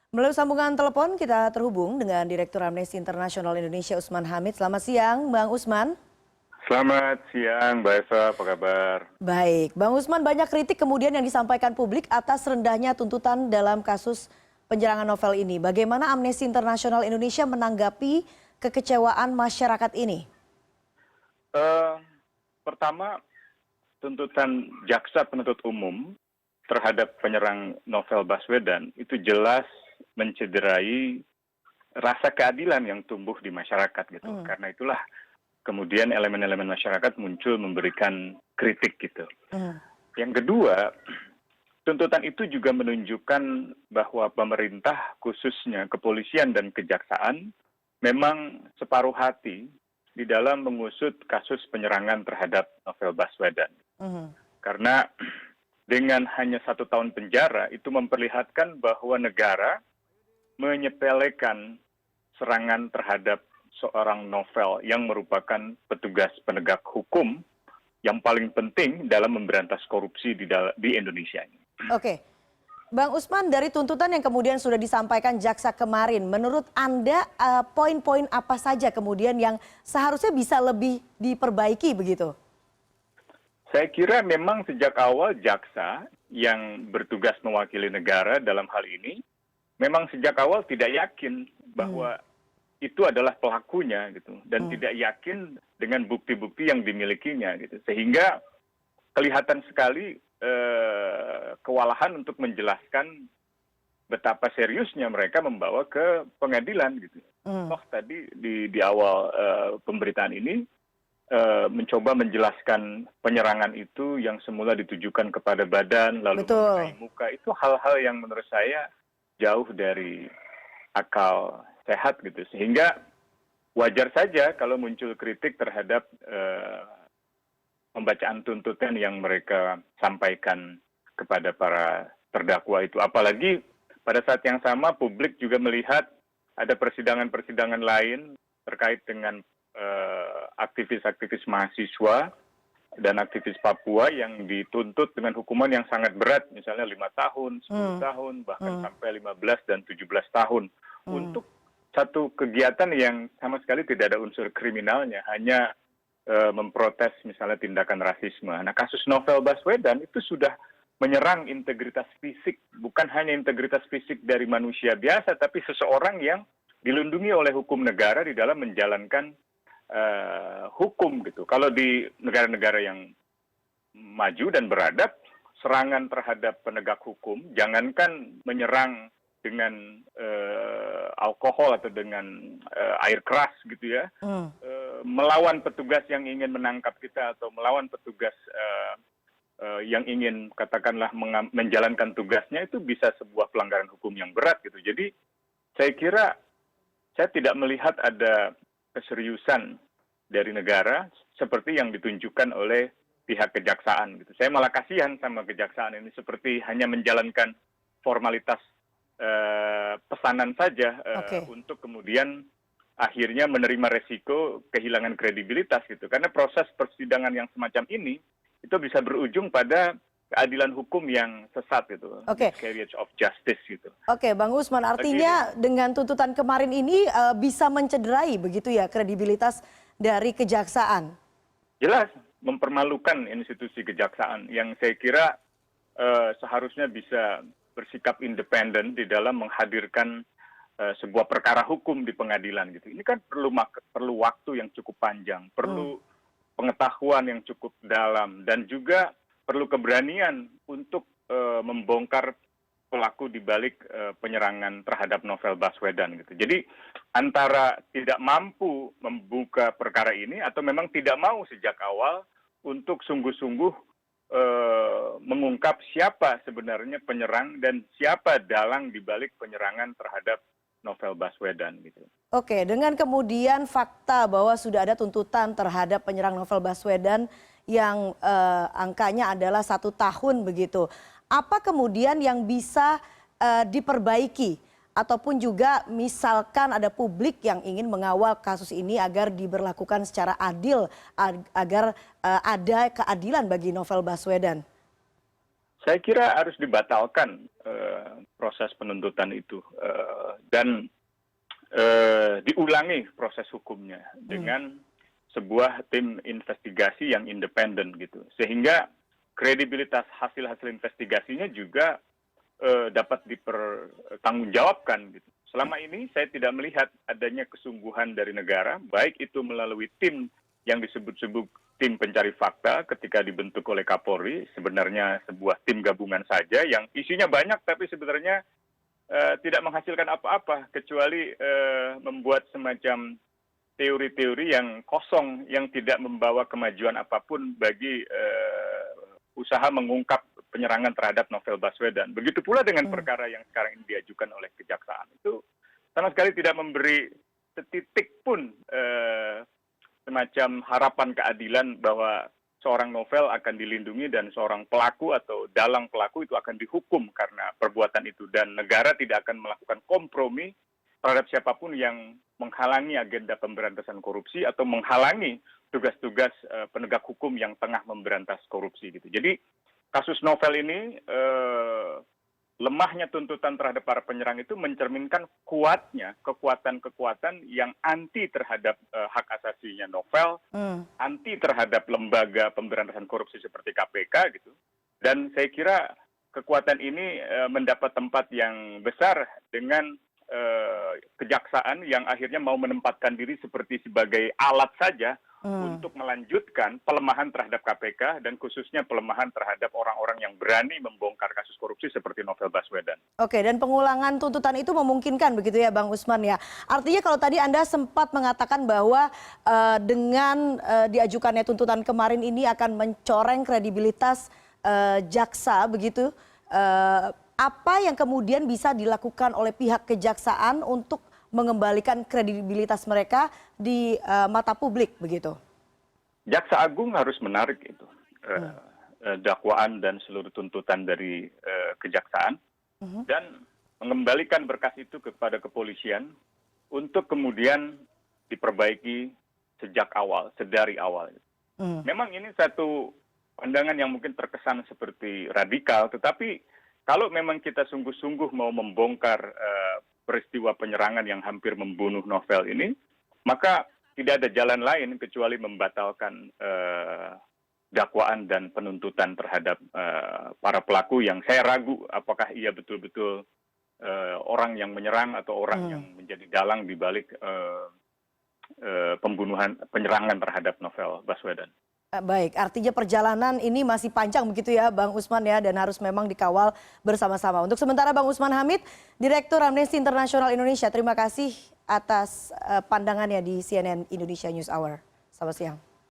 Melalui sambungan telepon kita terhubung dengan Direktur Amnesty International Indonesia Usman Hamid. Selamat siang, Bang Usman. Selamat siang, Mbak Eva, apa kabar? Baik, Bang Usman, banyak kritik kemudian yang disampaikan publik atas rendahnya tuntutan dalam kasus penyerangan novel ini. Bagaimana Amnesty International Indonesia menanggapi kekecewaan masyarakat ini? Eh, Pertama, tuntutan jaksa penuntut umum terhadap penyerang Novel Baswedan itu jelas mencederai rasa keadilan yang tumbuh di masyarakat gitu. Karena itulah kemudian elemen-elemen masyarakat muncul memberikan kritik gitu. Yang kedua, tuntutan itu juga menunjukkan bahwa pemerintah khususnya kepolisian dan kejaksaan memang separuh hati di dalam mengusut kasus penyerangan terhadap Novel Baswedan. Karena dengan hanya 1 tahun penjara itu memperlihatkan bahwa negara menyepelekan serangan terhadap seorang Novel yang merupakan petugas penegak hukum yang paling penting dalam memberantas korupsi di Indonesia ini. Oke, Bang Usman, dari tuntutan yang kemudian sudah disampaikan jaksa kemarin, menurut Anda poin-poin apa saja kemudian yang seharusnya bisa lebih diperbaiki begitu? Saya kira memang sejak awal jaksa yang bertugas mewakili negara dalam hal ini, memang sejak awal tidak yakin bahwa itu adalah pelakunya gitu, dan tidak yakin dengan bukti-bukti yang dimilikinya gitu, sehingga kelihatan sekali kewalahan untuk menjelaskan betapa seriusnya mereka membawa ke pengadilan gitu. Toh tadi di awal pemberitaan ini mencoba menjelaskan penyerangan itu yang semula ditujukan kepada badan lalu mengenai muka, itu hal-hal yang menurut saya jauh dari akal sehat gitu, sehingga wajar saja kalau muncul kritik terhadap pembacaan tuntutan yang mereka sampaikan kepada para terdakwa itu. Apalagi pada saat yang sama publik juga melihat ada persidangan-persidangan lain terkait dengan aktivis-aktivis mahasiswa dan aktivis Papua yang dituntut dengan hukuman yang sangat berat, misalnya 5 tahun, 10 tahun, bahkan sampai 15 dan 17 tahun. Untuk satu kegiatan yang sama sekali tidak ada unsur kriminalnya, hanya memprotes misalnya tindakan rasisme. Nah, kasus Novel Baswedan itu sudah menyerang integritas fisik, bukan hanya integritas fisik dari manusia biasa, tapi seseorang yang dilindungi oleh hukum negara di dalam menjalankan hukum gitu. Kalau di negara-negara yang maju dan beradab, serangan terhadap penegak hukum, jangankan menyerang dengan alkohol atau dengan air keras gitu ya, melawan petugas yang ingin menangkap kita atau melawan petugas yang ingin katakanlah menjalankan tugasnya, itu bisa sebuah pelanggaran hukum yang berat gitu. Jadi saya kira saya tidak melihat ada keseriusan dari negara seperti yang ditunjukkan oleh pihak kejaksaan gitu. Saya malah kasihan sama kejaksaan ini, seperti hanya menjalankan formalitas pesanan saja untuk kemudian akhirnya menerima resiko kehilangan kredibilitas gitu. Karena proses persidangan yang semacam ini itu bisa berujung pada keadilan hukum yang sesat gitu, miscarriage of justice gitu. Oke, Bang Usman, artinya dengan tuntutan kemarin ini bisa mencederai begitu ya kredibilitas dari kejaksaan? Jelas mempermalukan institusi kejaksaan yang saya kira seharusnya bisa bersikap independen di dalam menghadirkan sebuah perkara hukum di pengadilan gitu. Ini kan perlu waktu yang cukup panjang, perlu pengetahuan yang cukup dalam, dan juga perlu keberanian untuk membongkar pelaku di balik penyerangan terhadap Novel Baswedan gitu. Jadi antara tidak mampu membuka perkara ini atau memang tidak mau sejak awal untuk sungguh-sungguh mengungkap siapa sebenarnya penyerang dan siapa dalang di balik penyerangan terhadap Novel Baswedan gitu. Oke, dengan kemudian fakta bahwa sudah ada tuntutan terhadap penyerang Novel Baswedan yang angkanya adalah 1 tahun begitu. Apa kemudian yang bisa diperbaiki? Ataupun juga misalkan ada publik yang ingin mengawal kasus ini agar diberlakukan secara adil, agar ada keadilan bagi Novel Baswedan. Saya kira harus dibatalkan proses penuntutan itu dan diulangi proses hukumnya dengan sebuah tim investigasi yang independen gitu, sehingga kredibilitas hasil-hasil investigasinya juga dapat dipertanggungjawabkan gitu. Selama ini saya tidak melihat adanya kesungguhan dari negara, baik itu melalui tim yang disebut-sebut tim pencari fakta ketika dibentuk oleh Kapolri, sebenarnya sebuah tim gabungan saja yang isinya banyak tapi sebenarnya tidak menghasilkan apa-apa kecuali membuat semacam teori-teori yang kosong yang tidak membawa kemajuan apapun bagi usaha mengungkap penyerangan terhadap Novel Baswedan. Begitu pula dengan perkara yang sekarang ini diajukan oleh kejaksaan. Itu sama sekali tidak memberi setitik pun semacam harapan keadilan bahwa seorang Novel akan dilindungi dan seorang pelaku atau dalang pelaku itu akan dihukum karena perbuatan itu. Dan negara tidak akan melakukan kompromi terhadap siapapun yang menghalangi agenda pemberantasan korupsi atau menghalangi tugas-tugas penegak hukum yang tengah memberantas korupsi gitu. Jadi kasus Novel ini lemahnya tuntutan terhadap para penyerang itu mencerminkan kuatnya kekuatan-kekuatan yang anti terhadap hak asasinya Novel, anti terhadap lembaga pemberantasan korupsi seperti KPK gitu. Dan saya kira kekuatan ini mendapat tempat yang besar dengan kejaksaan yang akhirnya mau menempatkan diri seperti sebagai alat saja untuk melanjutkan pelemahan terhadap KPK dan khususnya pelemahan terhadap orang-orang yang berani membongkar kasus korupsi seperti Novel Baswedan. Oke, dan pengulangan tuntutan itu memungkinkan begitu ya Bang Usman ya. Artinya kalau tadi Anda sempat mengatakan bahwa dengan diajukannya tuntutan kemarin ini akan mencoreng kredibilitas jaksa begitu. Apa yang kemudian bisa dilakukan oleh pihak kejaksaan untuk mengembalikan kredibilitas mereka di mata publik begitu? Jaksa Agung harus menarik itu dakwaan dan seluruh tuntutan dari kejaksaan dan mengembalikan berkas itu kepada kepolisian untuk kemudian diperbaiki sejak awal, sedari awal. Memang ini satu pandangan yang mungkin terkesan seperti radikal, tetapi kalau memang kita sungguh-sungguh mau membongkar peristiwa penyerangan yang hampir membunuh Novel ini, maka tidak ada jalan lain kecuali membatalkan dakwaan dan penuntutan terhadap para pelaku yang saya ragu apakah ia betul-betul orang yang menyerang atau orang yang menjadi dalang di balik penyerangan terhadap Novel Baswedan. Baik, artinya perjalanan ini masih panjang begitu ya Bang Usman ya, dan harus memang dikawal bersama-sama. Untuk sementara Bang Usman Hamid, Direktur Amnesty International Indonesia, terima kasih atas pandangannya di CNN Indonesia News Hour. Selamat siang.